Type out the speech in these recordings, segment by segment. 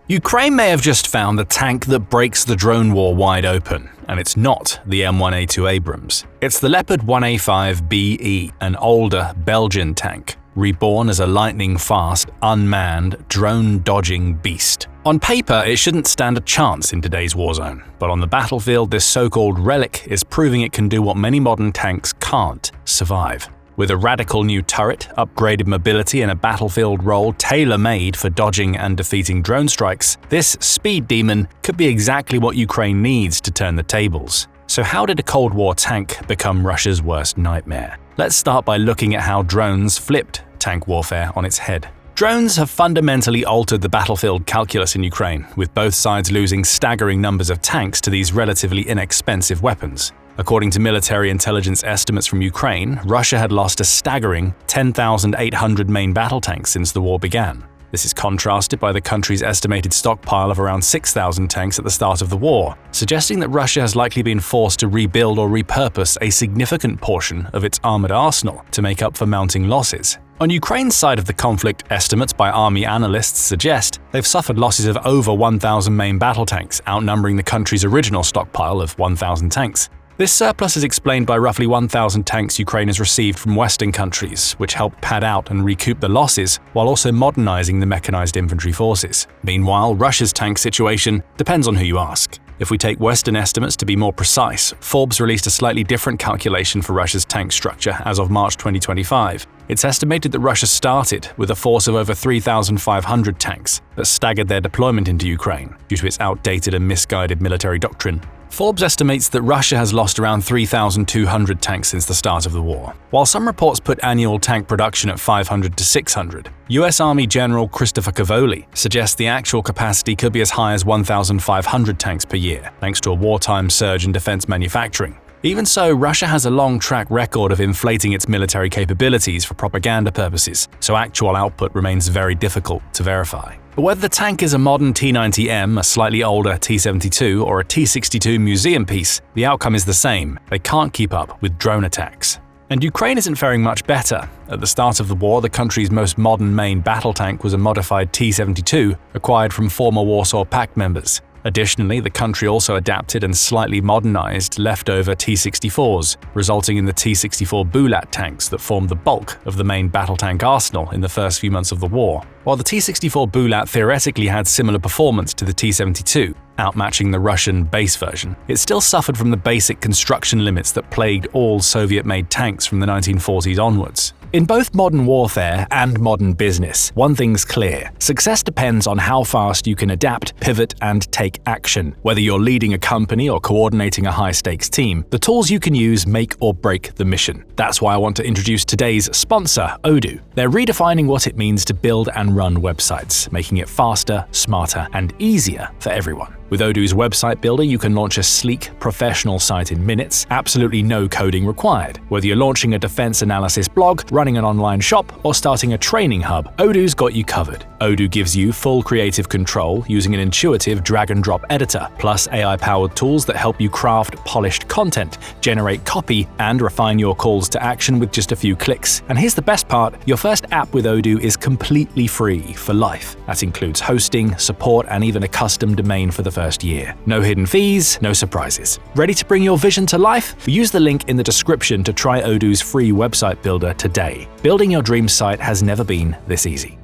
Ukraine may have just found the tank that breaks the drone war wide open, and it's not the M1A2 Abrams. It's the Leopard 1A5BE, an older Belgian tank, reborn as a lightning-fast, unmanned, drone-dodging beast. On paper, it shouldn't stand a chance in today's warzone, but on the battlefield, this so-called relic is proving it can do what many modern tanks can't: survive. With a radical new turret, upgraded mobility, and a battlefield role tailor-made for dodging and defeating drone strikes, this speed demon could be exactly what Ukraine needs to turn the tables. So how did a Cold War tank become Russia's worst nightmare? Let's start by looking at how drones flipped tank warfare on its head. Drones have fundamentally altered the battlefield calculus in Ukraine, with both sides losing staggering numbers of tanks to these relatively inexpensive weapons. According to military intelligence estimates from Ukraine, Russia had lost a staggering 10,800 main battle tanks since the war began. This is contrasted by the country's estimated stockpile of around 6,000 tanks at the start of the war, suggesting that Russia has likely been forced to rebuild or repurpose a significant portion of its armored arsenal to make up for mounting losses. On Ukraine's side of the conflict, estimates by army analysts suggest they've suffered losses of over 1,000 main battle tanks, outnumbering the country's original stockpile of 1,000 tanks. This surplus is explained by roughly 1,000 tanks Ukraine has received from Western countries, which help pad out and recoup the losses while also modernizing the mechanized infantry forces. Meanwhile, Russia's tank situation depends on who you ask. If we take Western estimates to be more precise, Forbes released a slightly different calculation for Russia's tank structure as of March 2025. It's estimated that Russia started with a force of over 3,500 tanks that staggered their deployment into Ukraine due to its outdated and misguided military doctrine. Forbes estimates that Russia has lost around 3,200 tanks since the start of the war. While some reports put annual tank production at 500 to 600, US Army General Christopher Cavoli suggests the actual capacity could be as high as 1,500 tanks per year, thanks to a wartime surge in defense manufacturing. Even so, Russia has a long track record of inflating its military capabilities for propaganda purposes, so actual output remains very difficult to verify. But whether the tank is a modern T-90M, a slightly older T-72, or a T-62 museum piece, the outcome is the same: they can't keep up with drone attacks. And Ukraine isn't faring much better. At the start of the war, the country's most modern main battle tank was a modified T-72 acquired from former Warsaw Pact members. Additionally, the country also adapted and slightly modernized leftover T-64s, resulting in the T-64 Bulat tanks that formed the bulk of the main battle tank arsenal in the first few months of the war. While the T-64 Bulat theoretically had similar performance to the T-72, outmatching the Russian base version, it still suffered from the basic construction limits that plagued all Soviet-made tanks from the 1940s onwards. In both modern warfare and modern business, one thing's clear: success depends on how fast you can adapt, pivot, and take action. Whether you're leading a company or coordinating a high-stakes team, the tools you can use make or break the mission. That's why I want to introduce today's sponsor, Odoo. They're redefining what it means to build and run websites, making it faster, smarter, and easier for everyone. With Odoo's website builder, you can launch a sleek, professional site in minutes, absolutely no coding required. Whether you're launching a defense analysis blog, running an online shop, or starting a training hub, Odoo's got you covered. Odoo gives you full creative control using an intuitive drag-and-drop editor, plus AI-powered tools that help you craft polished content, generate copy, and refine your calls to action with just a few clicks. And here's the best part: your first app with Odoo is completely free for life. That includes hosting, support, and even a custom domain for the first year. No hidden fees, no surprises. Ready to bring your vision to life? Use the link in the description to try Odoo's free website builder today. Building your dream site has never been this easy.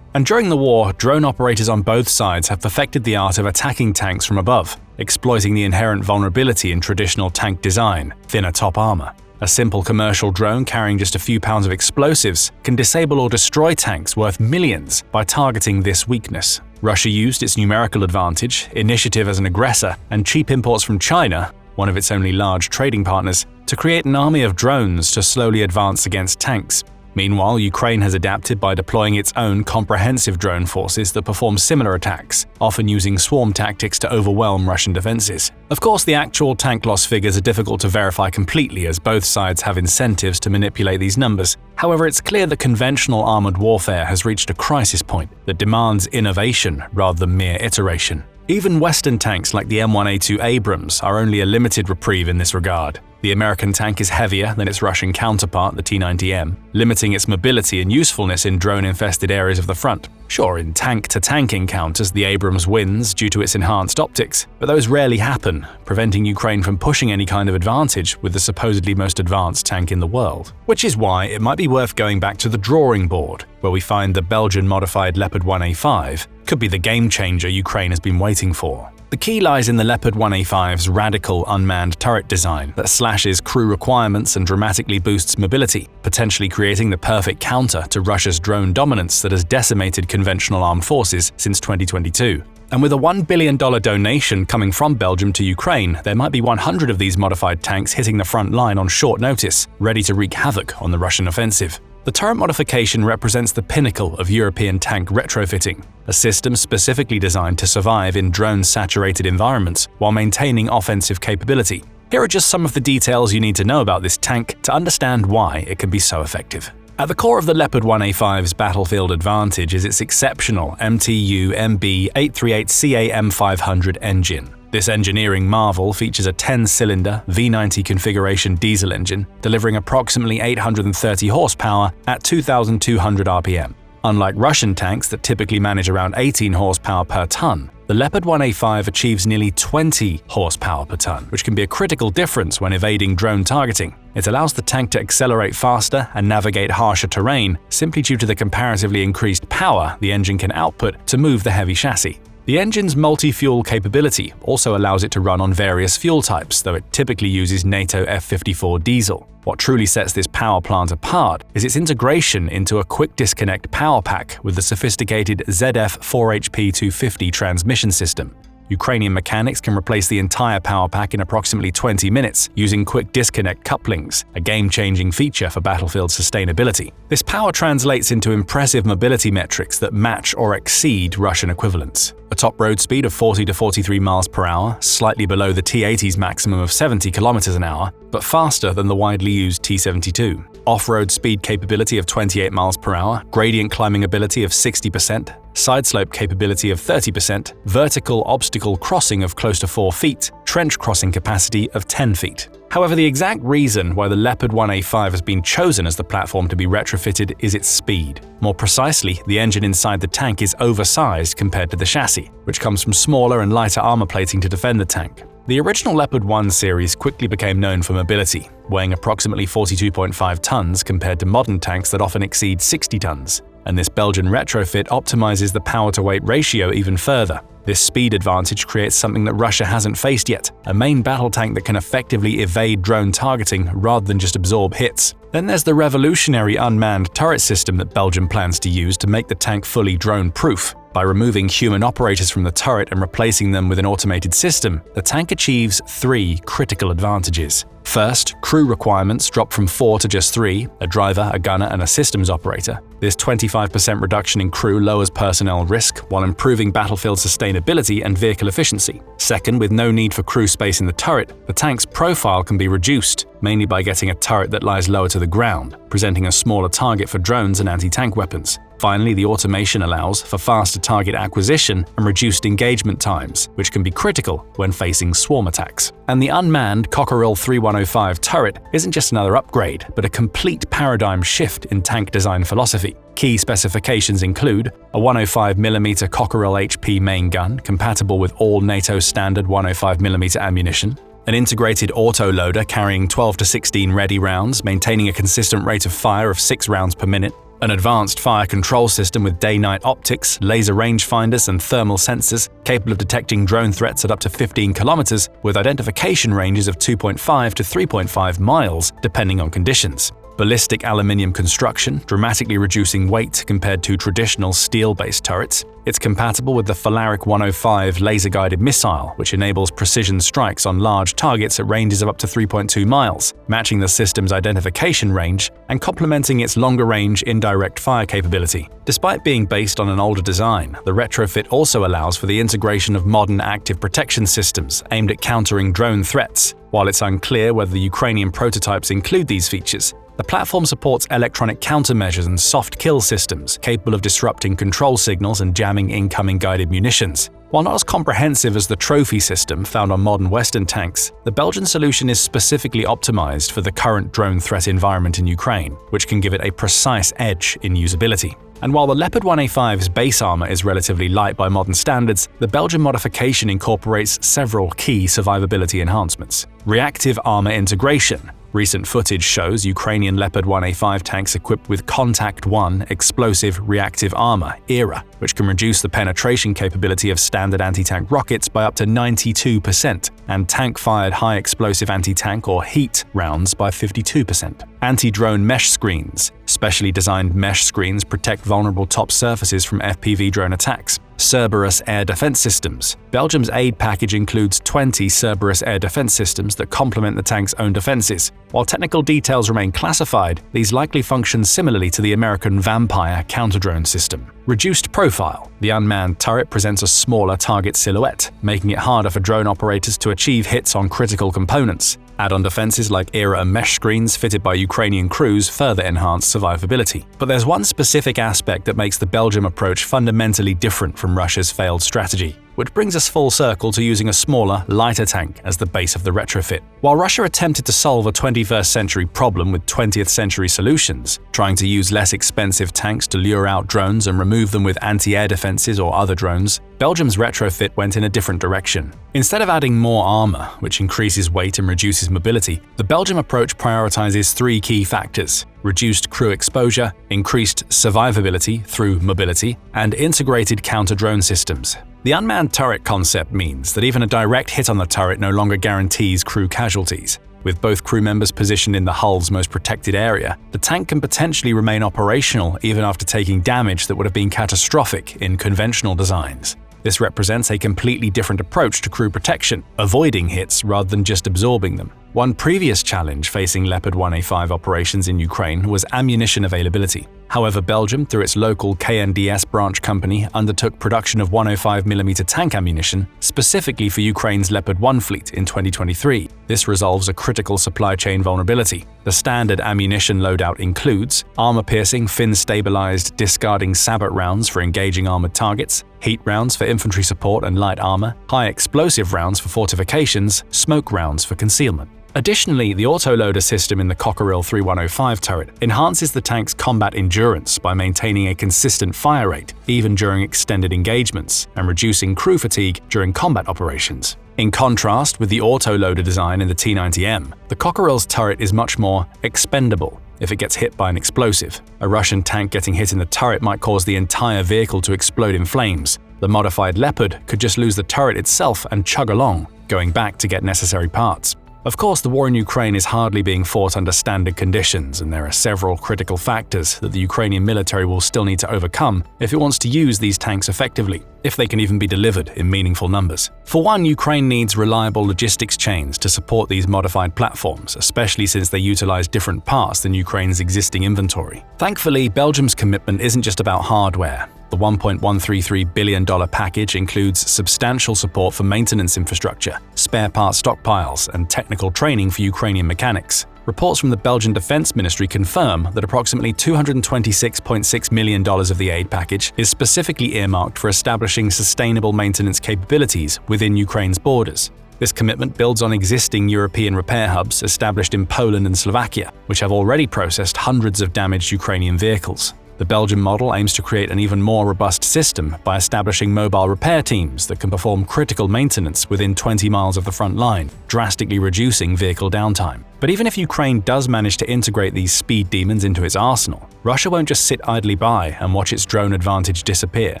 And during the war, drone operators on both sides have perfected the art of attacking tanks from above, exploiting the inherent vulnerability in traditional tank design: thinner top armor. A simple commercial drone carrying just a few pounds of explosives can disable or destroy tanks worth millions by targeting this weakness. Russia used its numerical advantage, initiative as an aggressor, and cheap imports from China, one of its only large trading partners, to create an army of drones to slowly advance against tanks. Meanwhile, Ukraine has adapted by deploying its own comprehensive drone forces that perform similar attacks, often using swarm tactics to overwhelm Russian defenses. Of course, the actual tank loss figures are difficult to verify completely, as both sides have incentives to manipulate these numbers. However, it's clear that conventional armored warfare has reached a crisis point that demands innovation rather than mere iteration. Even Western tanks like the M1A2 Abrams are only a limited reprieve in this regard. The American tank is heavier than its Russian counterpart, the T-90M, limiting its mobility and usefulness in drone-infested areas of the front. Sure, in tank-to-tank encounters, the Abrams wins due to its enhanced optics, but those rarely happen, preventing Ukraine from pushing any kind of advantage with the supposedly most advanced tank in the world. Which is why it might be worth going back to the drawing board, where we find the Belgian-modified Leopard 1A5 could be the game-changer Ukraine has been waiting for. The key lies in the Leopard 1A5's radical unmanned turret design that slashes crew requirements and dramatically boosts mobility, potentially creating the perfect counter to Russia's drone dominance that has decimated conventional armed forces since 2022. And with a $1 billion donation coming from Belgium to Ukraine, there might be 100 of these modified tanks hitting the front line on short notice, ready to wreak havoc on the Russian offensive. The turret modification represents the pinnacle of European tank retrofitting, a system specifically designed to survive in drone-saturated environments while maintaining offensive capability. Here are just some of the details you need to know about this tank to understand why it can be so effective. At the core of the Leopard 1A5's battlefield advantage is its exceptional MTU MB838CA M500 engine. This engineering marvel features a 10-cylinder V90 configuration diesel engine, delivering approximately 830 horsepower at 2,200 RPM. Unlike Russian tanks that typically manage around 18 horsepower per ton, the Leopard 1A5 achieves nearly 20 horsepower per ton, which can be a critical difference when evading drone targeting. It allows the tank to accelerate faster and navigate harsher terrain simply due to the comparatively increased power the engine can output to move the heavy chassis. The engine's multi-fuel capability also allows it to run on various fuel types, though it typically uses NATO F54 diesel. What truly sets this power plant apart is its integration into a quick disconnect power pack with the sophisticated ZF4HP250 transmission system. Ukrainian mechanics can replace the entire power pack in approximately 20 minutes using quick disconnect couplings, a game-changing feature for battlefield sustainability. This power translates into impressive mobility metrics that match or exceed Russian equivalents. A top road speed of 40 to 43 miles per hour, slightly below the T-80's maximum of 70 kilometers an hour, but faster than the widely used T-72. Off-road speed capability of 28 miles per hour, gradient climbing ability of 60%, side slope capability of 30%, vertical obstacle crossing of close to 4 feet, trench crossing capacity of 10 feet. However, the exact reason why the Leopard 1A5 has been chosen as the platform to be retrofitted is its speed. More precisely, the engine inside the tank is oversized compared to the chassis, which comes from smaller and lighter armor plating to defend the tank. The original Leopard 1 series quickly became known for mobility, weighing approximately 42.5 tons compared to modern tanks that often exceed 60 tons. And this Belgian retrofit optimizes the power-to-weight ratio even further. This speed advantage creates something that Russia hasn't faced yet, a main battle tank that can effectively evade drone targeting rather than just absorb hits. Then there's the revolutionary unmanned turret system that Belgium plans to use to make the tank fully drone-proof. By removing human operators from the turret and replacing them with an automated system, the tank achieves 3 critical advantages. First, crew requirements drop from 4 to just 3, a driver, a gunner, and a systems operator. This 25% reduction in crew lowers personnel risk while improving battlefield sustainability and vehicle efficiency. Second, with no need for crew space in the turret, the tank's profile can be reduced, mainly by getting a turret that lies lower to the ground, presenting a smaller target for drones and anti-tank weapons. Finally, the automation allows for faster target acquisition and reduced engagement times, which can be critical when facing swarm attacks. And the unmanned Cockerill 3105 turret isn't just another upgrade, but a complete paradigm shift in tank design philosophy. Key specifications include a 105mm Cockerill HP main gun compatible with all NATO standard 105mm ammunition, an integrated autoloader carrying 12 to 16 ready rounds, maintaining a consistent rate of fire of 6 rounds per minute, an advanced fire control system with day-night optics, laser rangefinders, and thermal sensors capable of detecting drone threats at up to 15 kilometers with identification ranges of 2.5 to 3.5 miles depending on conditions. Ballistic aluminium construction, dramatically reducing weight compared to traditional steel-based turrets. It's compatible with the Phalaric 105 laser-guided missile, which enables precision strikes on large targets at ranges of up to 3.2 miles, matching the system's identification range and complementing its longer-range indirect fire capability. Despite being based on an older design, the retrofit also allows for the integration of modern active protection systems aimed at countering drone threats. While it's unclear whether the Ukrainian prototypes include these features, the platform supports electronic countermeasures and soft kill systems capable of disrupting control signals and jamming incoming guided munitions. While not as comprehensive as the trophy system found on modern Western tanks, the Belgian solution is specifically optimized for the current drone threat environment in Ukraine, which can give it a precise edge in usability. And while the Leopard 1A5's base armor is relatively light by modern standards, the Belgian modification incorporates several key survivability enhancements. Reactive armor integration. Recent footage shows Ukrainian Leopard 1A5 tanks equipped with Contact 1 explosive reactive armor (ERA), which can reduce the penetration capability of standard anti-tank rockets by up to 92%, and tank-fired high-explosive anti-tank or HEAT rounds by 52%. Anti-drone mesh screens. Specially designed mesh screens protect vulnerable top surfaces from FPV drone attacks. Cerberus air defense systems. Belgium's aid package includes 20 Cerberus air defense systems that complement the tank's own defenses. While technical details remain classified, these likely function similarly to the American Vampire counter-drone system. Reduced profile. The unmanned turret presents a smaller target silhouette, making it harder for drone operators to achieve hits on critical components. Add-on defenses like ERA and mesh screens fitted by Ukrainian crews further enhance survivability. But there's one specific aspect that makes the Belgium approach fundamentally different from Russia's failed strategy, which brings us full circle to using a smaller, lighter tank as the base of the retrofit. While Russia attempted to solve a 21st century problem with 20th century solutions, trying to use less expensive tanks to lure out drones and remove them with anti-air defenses or other drones, Belgium's retrofit went in a different direction. Instead of adding more armor, which increases weight and reduces mobility, the Belgium approach prioritizes three key factors: reduced crew exposure, increased survivability through mobility, and integrated counter-drone systems. The unmanned turret concept means that even a direct hit on the turret no longer guarantees crew casualties. With both crew members positioned in the hull's most protected area, the tank can potentially remain operational even after taking damage that would have been catastrophic in conventional designs. This represents a completely different approach to crew protection, avoiding hits rather than just absorbing them. One previous challenge facing Leopard 1A5 operations in Ukraine was ammunition availability. However, Belgium, through its local KNDS branch company, undertook production of 105mm tank ammunition specifically for Ukraine's Leopard 1 fleet in 2023. This resolves a critical supply chain vulnerability. The standard ammunition loadout includes armor-piercing, fin-stabilized, discarding sabot rounds for engaging armored targets, heat rounds for infantry support and light armor, high-explosive rounds for fortifications, smoke rounds for concealment. Additionally, the autoloader system in the Cockerill 3105 turret enhances the tank's combat endurance by maintaining a consistent fire rate even during extended engagements and reducing crew fatigue during combat operations. In contrast with the autoloader design in the T-90M, the Cockerill's turret is much more expendable if it gets hit by an explosive. A Russian tank getting hit in the turret might cause the entire vehicle to explode in flames. The modified Leopard could just lose the turret itself and chug along, going back to get necessary parts. Of course, the war in Ukraine is hardly being fought under standard conditions, and there are several critical factors that the Ukrainian military will still need to overcome if it wants to use these tanks effectively, if they can even be delivered in meaningful numbers. For one, Ukraine needs reliable logistics chains to support these modified platforms, especially since they utilize different parts than Ukraine's existing inventory. Thankfully, Belgium's commitment isn't just about hardware. The $1.133 billion package includes substantial support for maintenance infrastructure, spare parts stockpiles, and technical training for Ukrainian mechanics. Reports from the Belgian Defense Ministry confirm that approximately $226.6 million of the aid package is specifically earmarked for establishing sustainable maintenance capabilities within Ukraine's borders. This commitment builds on existing European repair hubs established in Poland and Slovakia, which have already processed hundreds of damaged Ukrainian vehicles. The Belgian model aims to create an even more robust system by establishing mobile repair teams that can perform critical maintenance within 20 miles of the front line, drastically reducing vehicle downtime. But even if Ukraine does manage to integrate these speed demons into its arsenal, Russia won't just sit idly by and watch its drone advantage disappear.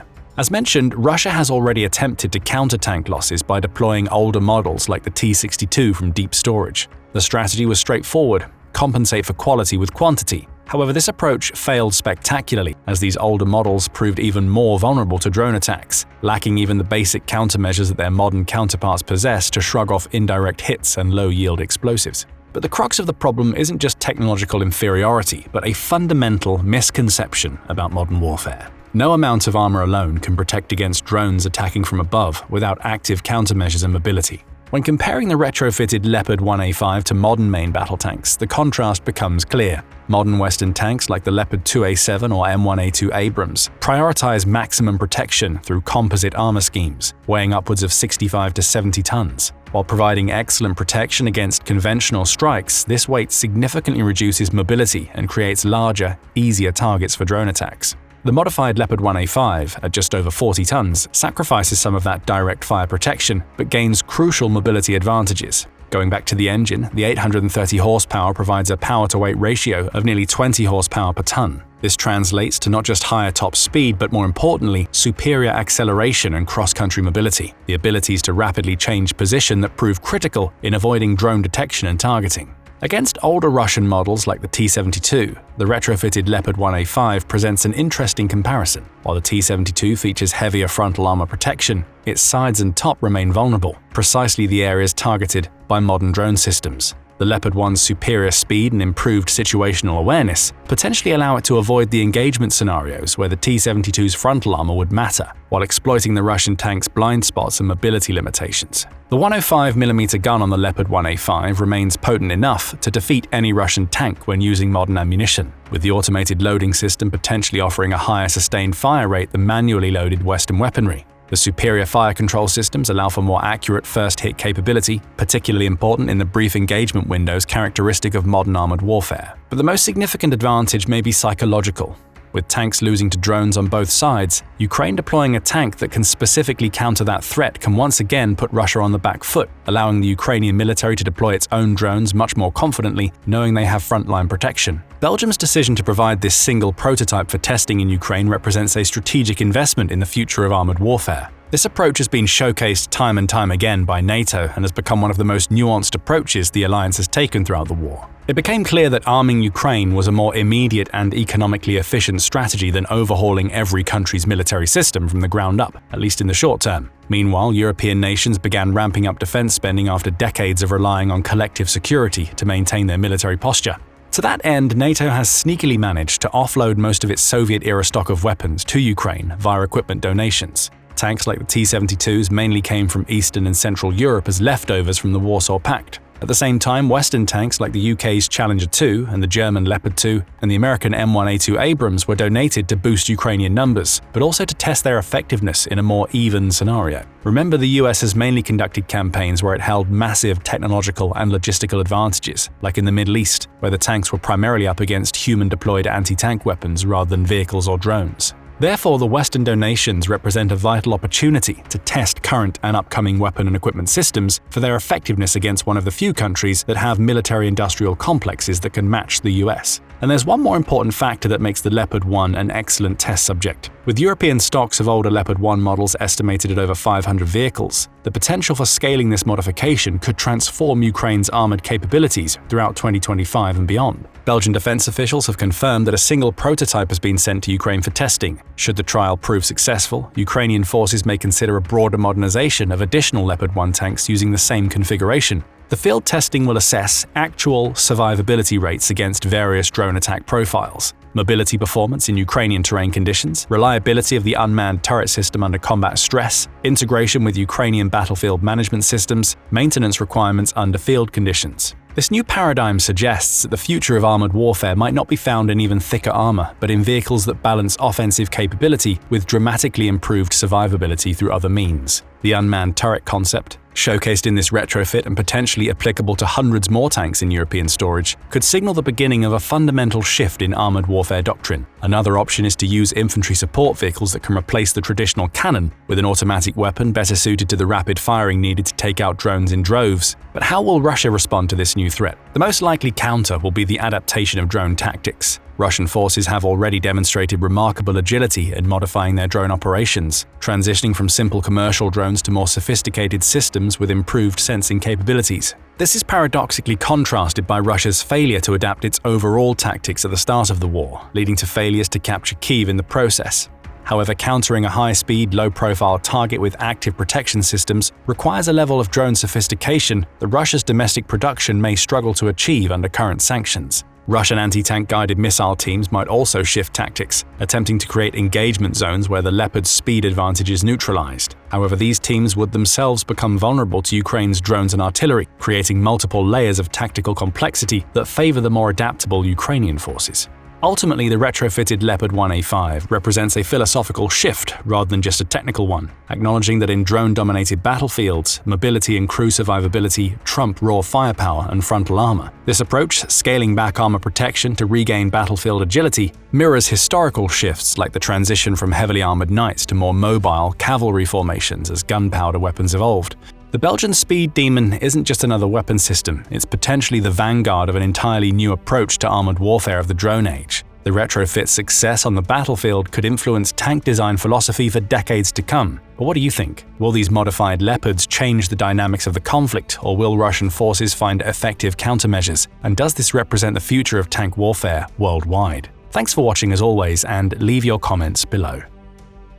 As mentioned, Russia has already attempted to counter tank losses by deploying older models like the T-62 from deep storage. The strategy was straightforward: compensate for quality with quantity. However, this approach failed spectacularly, as these older models proved even more vulnerable to drone attacks, lacking even the basic countermeasures that their modern counterparts possess to shrug off indirect hits and low-yield explosives. But the crux of the problem isn't just technological inferiority, but a fundamental misconception about modern warfare. No amount of armor alone can protect against drones attacking from above without active countermeasures and mobility. When comparing the retrofitted Leopard 1A5 to modern main battle tanks, the contrast becomes clear. Modern Western tanks like the Leopard 2A7 or M1A2 Abrams prioritize maximum protection through composite armor schemes, weighing upwards of 65 to 70 tons. While providing excellent protection against conventional strikes, this weight significantly reduces mobility and creates larger, easier targets for drone attacks. The modified Leopard 1A5, at just over 40 tons, sacrifices some of that direct fire protection, but gains crucial mobility advantages. Going back to the engine, the 830 horsepower provides a power-to-weight ratio of nearly 20 horsepower per ton. This translates to not just higher top speed, but more importantly, superior acceleration and cross-country mobility, the abilities to rapidly change position that prove critical in avoiding drone detection and targeting. Against older Russian models like the T-72, the retrofitted Leopard 1A5 presents an interesting comparison. While the T-72 features heavier frontal armor protection, its sides and top remain vulnerable, precisely the areas targeted by modern drone systems. The Leopard 1's superior speed and improved situational awareness potentially allow it to avoid the engagement scenarios where the T-72's frontal armor would matter, while exploiting the Russian tank's blind spots and mobility limitations. The 105mm gun on the Leopard 1A5 remains potent enough to defeat any Russian tank when using modern ammunition, with the automated loading system potentially offering a higher sustained fire rate than manually loaded Western weaponry. The superior fire control systems allow for more accurate first-hit capability, particularly important in the brief engagement windows characteristic of modern armored warfare. But the most significant advantage may be psychological. With tanks losing to drones on both sides, Ukraine deploying a tank that can specifically counter that threat can once again put Russia on the back foot, allowing the Ukrainian military to deploy its own drones much more confidently, knowing they have frontline protection. Belgium's decision to provide this single prototype for testing in Ukraine represents a strategic investment in the future of armored warfare. This approach has been showcased time and time again by NATO and has become one of the most nuanced approaches the alliance has taken throughout the war. It became clear that arming Ukraine was a more immediate and economically efficient strategy than overhauling every country's military system from the ground up, at least in the short term. Meanwhile, European nations began ramping up defense spending after decades of relying on collective security to maintain their military posture. To that end, NATO has sneakily managed to offload most of its Soviet-era stock of weapons to Ukraine via equipment donations. Tanks like the T-72s mainly came from Eastern and Central Europe as leftovers from the Warsaw Pact. At the same time, Western tanks like the UK's Challenger 2 and the German Leopard 2 and the American M1A2 Abrams were donated to boost Ukrainian numbers, but also to test their effectiveness in a more even scenario. Remember, the US has mainly conducted campaigns where it held massive technological and logistical advantages, like in the Middle East, where the tanks were primarily up against human-deployed anti-tank weapons rather than vehicles or drones. Therefore, the Western donations represent a vital opportunity to test current and upcoming weapon and equipment systems for their effectiveness against one of the few countries that have military-industrial complexes that can match the US. And there's one more important factor that makes the Leopard 1 an excellent test subject. With European stocks of older Leopard 1 models estimated at over 500 vehicles, the potential for scaling this modification could transform Ukraine's armored capabilities throughout 2025 and beyond. Belgian defense officials have confirmed that a single prototype has been sent to Ukraine for testing. Should the trial prove successful, Ukrainian forces may consider a broader modernization of additional Leopard 1 tanks using the same configuration. The field testing will assess actual survivability rates against various drone attack profiles, mobility performance in Ukrainian terrain conditions, reliability of the unmanned turret system under combat stress, integration with Ukrainian battlefield management systems, maintenance requirements under field conditions. This new paradigm suggests that the future of armored warfare might not be found in even thicker armor, but in vehicles that balance offensive capability with dramatically improved survivability through other means. The unmanned turret concept, showcased in this retrofit and potentially applicable to hundreds more tanks in European storage, could signal the beginning of a fundamental shift in armored warfare doctrine. Another option is to use infantry support vehicles that can replace the traditional cannon with an automatic weapon better suited to the rapid firing needed to take out drones in droves. But how will Russia respond to this new threat? The most likely counter will be the adaptation of drone tactics. Russian forces have already demonstrated remarkable agility in modifying their drone operations, transitioning from simple commercial drones to more sophisticated systems with improved sensing capabilities. This is paradoxically contrasted by Russia's failure to adapt its overall tactics at the start of the war, leading to failures to capture Kyiv in the process. However, countering a high-speed, low-profile target with active protection systems requires a level of drone sophistication that Russia's domestic production may struggle to achieve under current sanctions. Russian anti-tank guided missile teams might also shift tactics, attempting to create engagement zones where the Leopard's speed advantage is neutralized. However, these teams would themselves become vulnerable to Ukraine's drones and artillery, creating multiple layers of tactical complexity that favor the more adaptable Ukrainian forces. Ultimately, the retrofitted Leopard 1A5 represents a philosophical shift rather than just a technical one, acknowledging that in drone-dominated battlefields, mobility and crew survivability trump raw firepower and frontal armor. This approach, scaling back armor protection to regain battlefield agility, mirrors historical shifts like the transition from heavily armored knights to more mobile cavalry formations as gunpowder weapons evolved. The Belgian Speed Demon isn't just another weapon system, it's potentially the vanguard of an entirely new approach to armored warfare of the drone age. The retrofit's success on the battlefield could influence tank design philosophy for decades to come. But what do you think? Will these modified Leopards change the dynamics of the conflict, or will Russian forces find effective countermeasures? And does this represent the future of tank warfare worldwide? Thanks for watching as always, and leave your comments below.